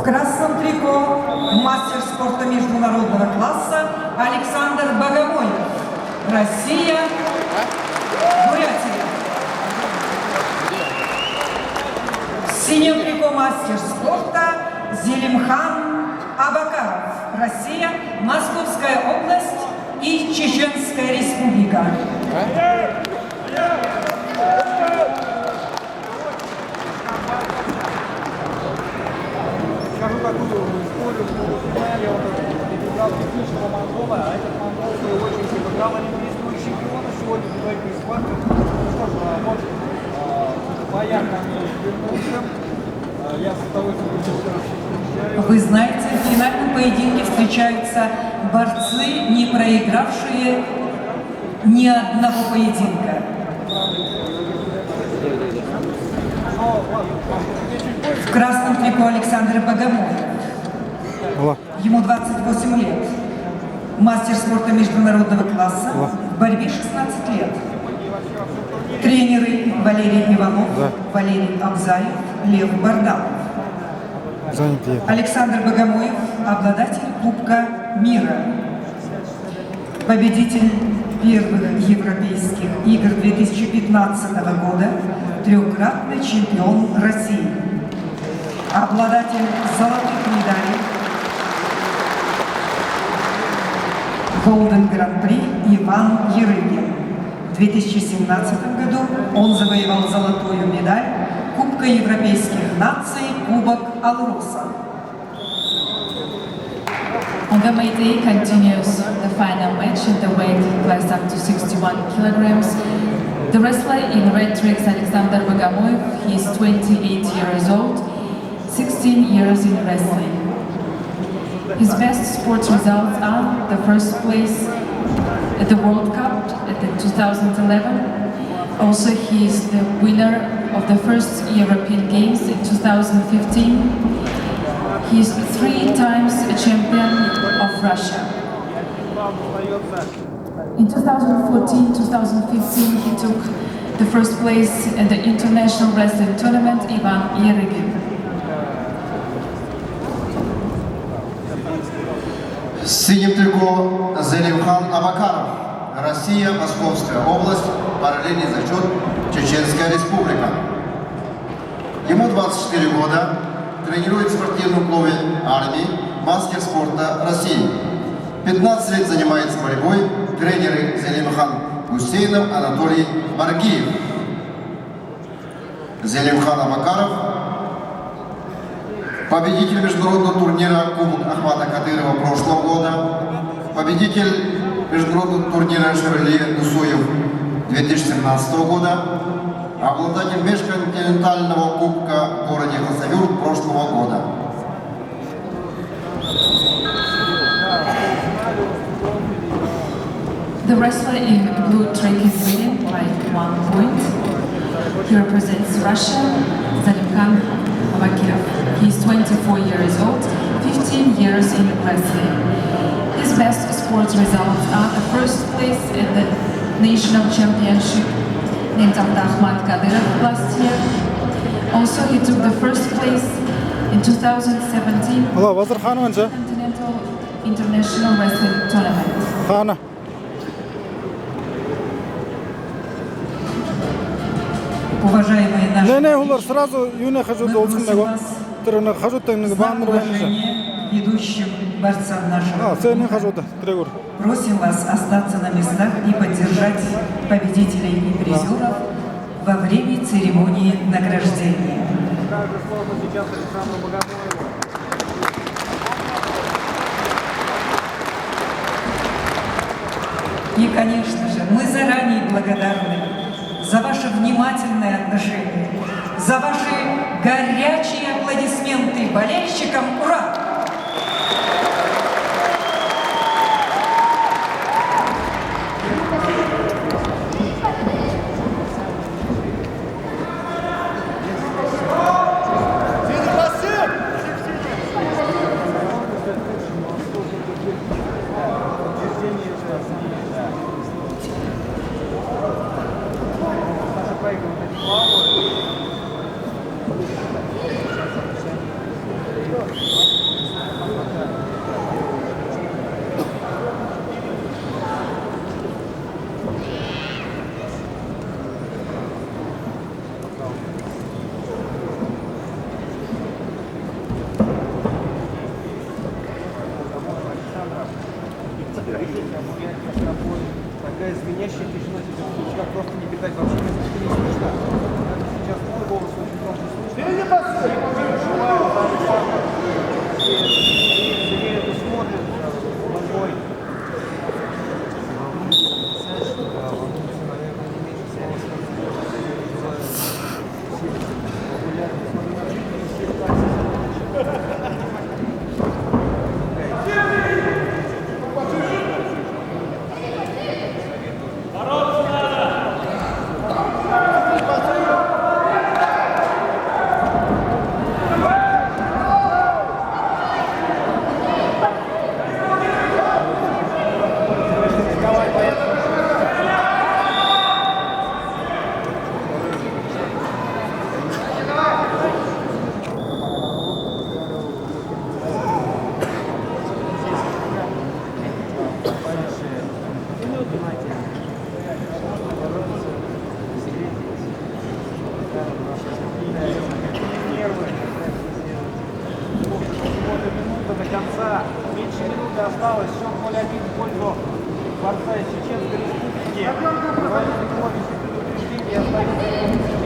В красном трико мастер спорта международного класса Александр Богомолов. Россия, Бурятия. В синем трико мастер спорта Зелимхан Абакаров. Россия, Московская область и Чеченская республика. Скажу такую историю, я перебрал технического монгола, а этот монгол, в свою очередь, выиграл олимпийского чемпиона сегодня в этой схватке. Ну что ж, вот бояк ко мне вернулся. Я с удовольствием встречаю. Вы знаете, в финальном поединке встречаются борцы, не проигравшие ни одного поединка. В красном трико Александр Богомолов. Ему 28 лет. Мастер спорта международного класса. В борьбе 16 лет. Тренеры Валерий Иванов, Валерий Абзаев, Лев Бардалов. Александр Богомолов, обладатель Кубка мира. Победитель первых европейских игр 2015 года, трехкратный чемпион России. Обладатель золотых медалей Golden Гран-при Иван Ерыгин. В 2017 году он завоевал золотую медаль Кубка европейских наций, Кубок Алроса. On the May Day continues the final match in the weight class up to 61 kilograms. The wrestler in red tricks Alexander Bogomolov. He is 28 years old, 16 years in wrestling. His best sports results are the first place at the World Cup at the 2011. Also, he is the winner of the first European Games in 2015. He is 3 times a champion of Russia. In 2014-2015, he took the first place at the International Wrestling Tournament Ivan Yerygin. В синем трико Зелимхан Абакаров. Россия, Московская область, параллельный зачет, Чеченская республика. Ему 24 года, тренирует в спортивном клубе армии, мастер спорта России. 15 лет занимается борьбой, тренеры Зелимхан Гусейнов, Анатолий Маргиев. Зелимхан Абакаров, победитель международного турнира Кубок Ахмата Кадырова прошлого года, победитель международного турнира Шевроле Нусуев 2017 года, обладатель межконтинентального кубка в городе Хасавюрт прошлого года. The wrestler in blue trick is winning by 1 point. He represents Russia, Zalimkhan Abakirov. He is 24 years old, 15 years in wrestling. His best sports results are the first place at the national championship named after Ahmad Kadyrov last year. Also, he took the first place in 2017 Continental International Wrestling Tournament. Уважаемые наши уважение ведущим борцам нашего клуба. Просим вас остаться на местах и поддержать победителей и призеров во время церемонии награждения. И, конечно же, мы заранее благодарны за ваше внимательное отношение, за ваши горячие аплодисменты болельщикам. Ура! Thank you. такая звенящая тишина, как просто не питать вообще не слышно. Сейчас мой голос очень громко слышно. Все переживают за Александра. Все это смотрят, молодой. До конца. Меньше минуты осталось. Счет 0-1 в пользу борца из Чеченской Республики. Владимир Петрович, предупреждение остается.